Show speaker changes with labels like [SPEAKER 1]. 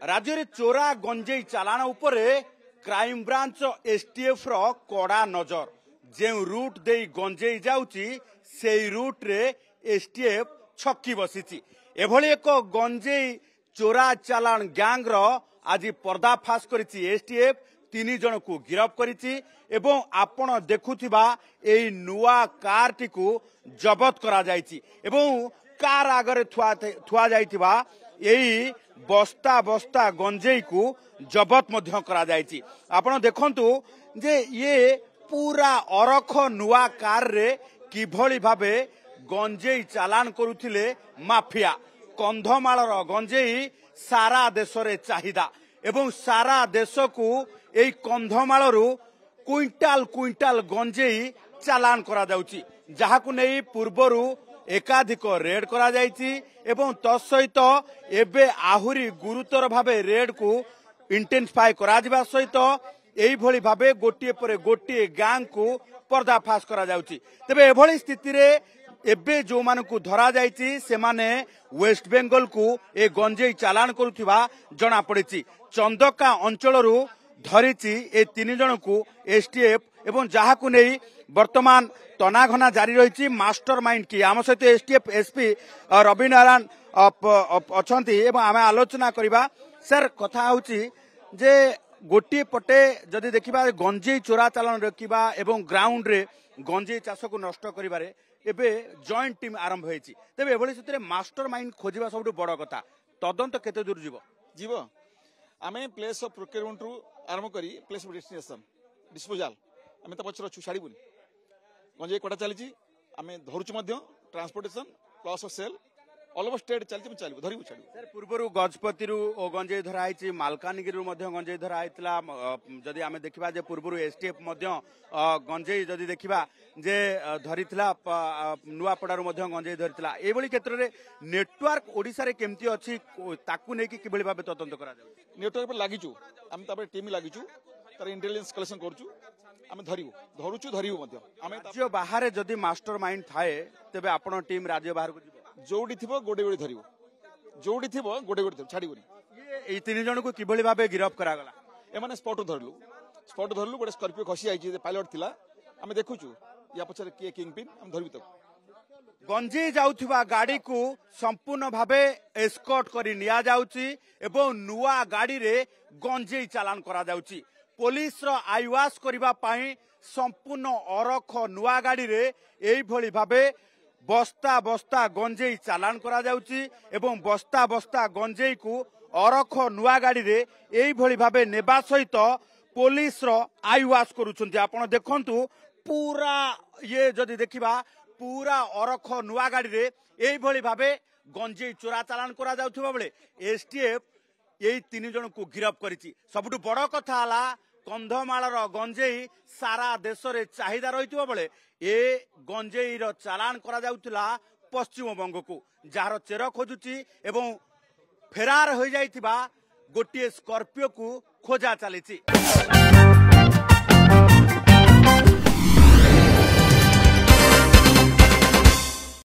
[SPEAKER 1] राज्य में चोरा गंजेई चालाण उपरे क्राइम ब्रांच एसटीएफ रो कड़ा नजर जो रूट दे गंजेई जाउची से रूट रे एसटीएफ छक्की बसी एभली एक गंजेई चोरा चालाण गैंग रो आज पर्दाफाश करिछि एसटीएफ 3 जन को गिरफ्त करिछि एवं आपण देखुथिबा एई नुआ कार टी को जबत करा जायछि एवं कार आगरे थुआ जायथिबा एई बस्ता बस्ता गंजेई को जबत मध्य करा जायछि। आपण देखंतु जे ये पूरा अरख नुआ कार रे किभली भाबे गंजेई चालान करुथिले माफिया। कंधमालर गंजेई सारा देश रे चाहिदा एवं सारा देश को एई कंधमालरू क्विंटाल क्विंटाल गंजेई चालान करा जाउची जहाकु नै पूर्वरु एकाधिक रेड करा जायछि एवं तत्सहित एबे आहुरी गुरुतर भाबे रेड को इंटेंसिफाई करा जिबा सहित एई भली भाबे गोटिए परे गोटिए गैंग को पर्दाफाश करा जाउची। तबे एभली स्थिति रे एबे जो मानकु धरा जायछि से माने वेस्ट बेंगल को ए गंजेई चालान करुथिबा जणा पड़िछि। चंदका अंचलरू धरिछि ए 3 जन को एसटीएफ एवं जहाकु नै वर्तमान तनाघना जारी रही मास्टर माइंड की आम सहित एसटीएफ एसपी रवि नारायण अछंती एवं आम आलोचना करबा। सर कथा होची जे गोटे पटे जदि देखिबा गंजेई चोरा चालान रखिबा एवं ग्राउंड रे गंजेई चाष को नष्ट करिबारे एबे जॉइंट टीम आरंभ होईची तबे एभली स्थिति मास्टर माइंड खोजिबा सबटु बड़ कथा तदंत केते दूर जीव
[SPEAKER 2] आमे प्लेस ऑफ प्रोक्योरमेंट रु आरंभ करी प्लेस ऑफ डेस्टिनेशन डिस्पोजल आमे त पछर छु छाड़ीबुनी गंजेई कोटा चलीची आमे धरुछु मध्य transportation plus sale all over state चलछि चलिबो धरिबु छाड़िबु।
[SPEAKER 1] सर पूर्वरु गजपतिरु ओ गंजेई धरा आइछि मालकानगिरिरु मध्य गंजेई धरा आइतला जदि आमे देखिबा जे पूर्वरु एसटीएफ मध्य गंजेई जदि देखिबा जे धरितला नुआपड़ारु मध्य गंजेई धरितला एभली क्षेत्र रे नेटवर्क ओडिसा रे केमती अछि ताकू नै कि किबळी भाबे तदंत करा जाउ।
[SPEAKER 2] नेटवर्क पर लागिचु आमे तापर टीम लागिचु तार इंटेलिजेंस कलेक्शन करचु आमे धरुचु धरिबु मध्य आमे
[SPEAKER 1] राज्य बाहर जदि मास्टर माइंड थाए तबे आपण टीम राज्य बाहर को जिवो
[SPEAKER 2] जोड़ी थिबो गोडे गोडे धरिबो जोड़ी थिबो गोडे गोडे छाड़ीबुनी।
[SPEAKER 1] ये 3 जन को किभली भाबे गिरफ्त करा गला
[SPEAKER 2] ए माने स्पॉट धरलु गोटे स्कॉर्पियो खसी आइछि जे पायलट थिला आमे देखुचु या पछरे के किंग पिन हम धरबि तक
[SPEAKER 1] गंजेई जाउथिबा गाड़ी को संपूर्ण भाबे एस्कॉर्ट करी निया जाउची एवं नुआ गाड़ी रे गंजेई चालान करा जाउची। पुलिस रो आईवास करिबा पई संपूर्ण अरख नुआ गाड़ी रे एई भली भाबे बस्ता बस्ता गंजेई चालान करा जाउची एवं बस्ता बस्ता गंजेई को अरख नुआ गाड़ी रे एई भली भाबे नेबा सहित पुलिस रो आईवास करूछन्ती। आपण देखंतु पूरा ये जदि देखिबा पूरा अरख नुआ गाड़ी रे एई भली भाबे गंजेई चोरा चालान करा जाउथबा बेले एसटीएफ एई 3 जन को गिरफ्त करिछि। सबटु बड़ कथा हला कंधमालर गंजेई सारा देश रे चाहिदा रहितबा बेले ए गंजेई रो चालान करा जाउथला पश्चिम बंग को जार चेर खोजुची एवं फेरार हो जाइथिबा गोटे स्कॉर्पियो को खोजा चलीछि।